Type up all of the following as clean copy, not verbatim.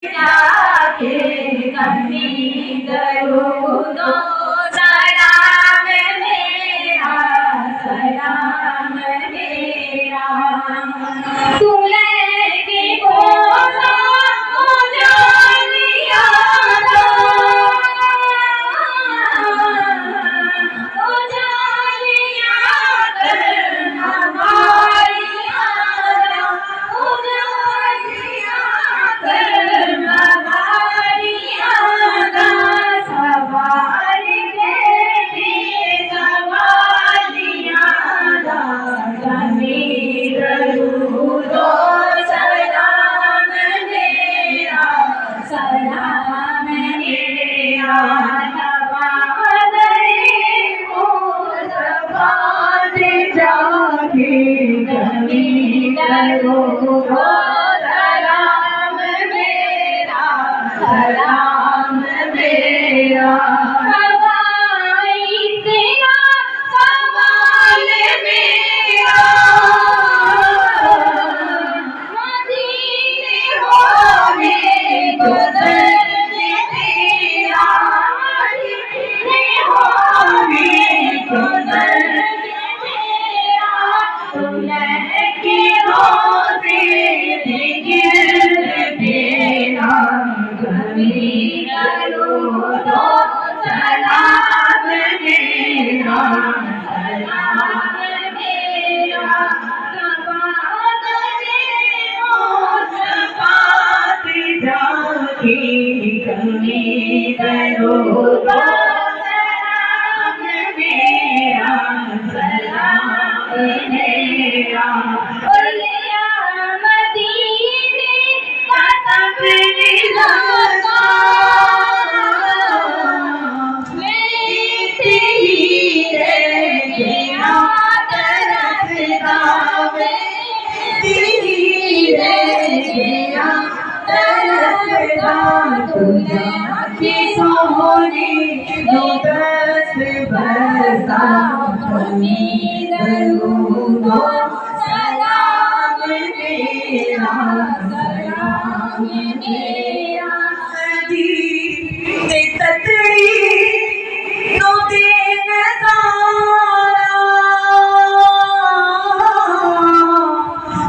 जाके कभी दरूदो सलाम मेरा, सलाम मेरा। तुलसी बोला उजालिया दो, उजालिया कर हमारी आदा, उजालिया कर हमारी आदा। सवारी बेटी सवालिया दा, कभी दरूदो सलाम मेरा, सलाम मेरा। जाके कभी दरूदो सलाम मेरा, सलाम मेरा। हवाई तेरा सवाल मेरा, मदीने होने गुज़र तेरा, मदीने होने गुज़र तेरा। तुलसी रोज़े गिर तेरा, कभी दरूदो सलाम मेरा, सलाम मेरा। जाके कभी दरूदो सलाम मेरा, सलाम मेरा। बोलिया मदीने का सब निज़ारा, मैं तेरी तेरा तरसता, मैं तेरी तेरा तरसता। तुझे की सोने जो दस बरसा, कभी दरूदो सलाम मेरा, सलाम मेरा। ते ततड़ी तो दे नज़ारा,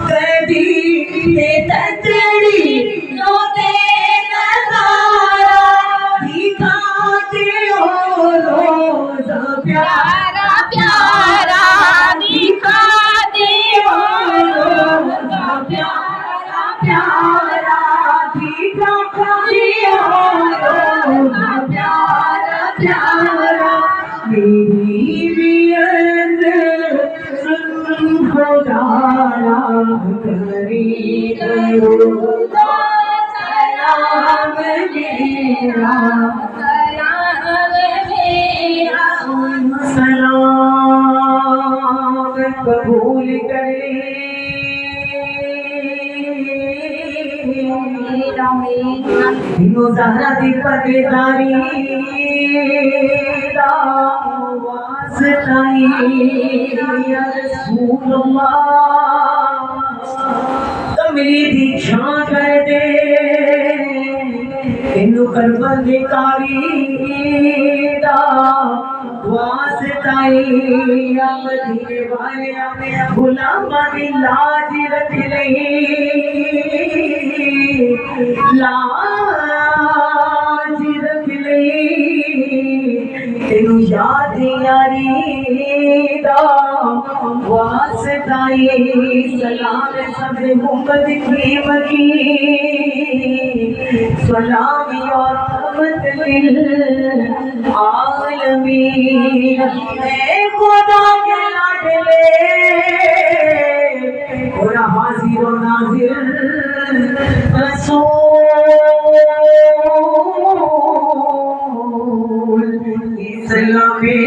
कभी ते ततड़ी तो दे नज़ारा। दिखाते हो रोज़ प्यारा प्यारा, दिखाते हो रोज़ प्यारा प्यारा, दिखाते हो रोज़ प्यारा प्यारा। मेरी बियत खुदारा करी दरूदो सलाम मेरा, सलाम मेरा। सलाम कबूल करे ज़हरा दी पर्देदारी दा वास्ता या रसूल अल्लाह, कमली दी छां कर दे तेनू करबल दी कारी दा वास्ता या मदीने वाले गुलामा दी लाज रख लई, लाज रख लई। तेनू याद यारी दा वास्ता सलाम सब मोहम्मद की मकी, सलाम और रहमत लिल आलमीन। खुदा के लाडले और हाजिर और नाजिर रसूल इस्लामे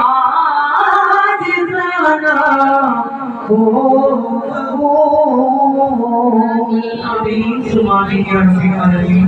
आज जाना हो। आमीन सुभान अल्लाह।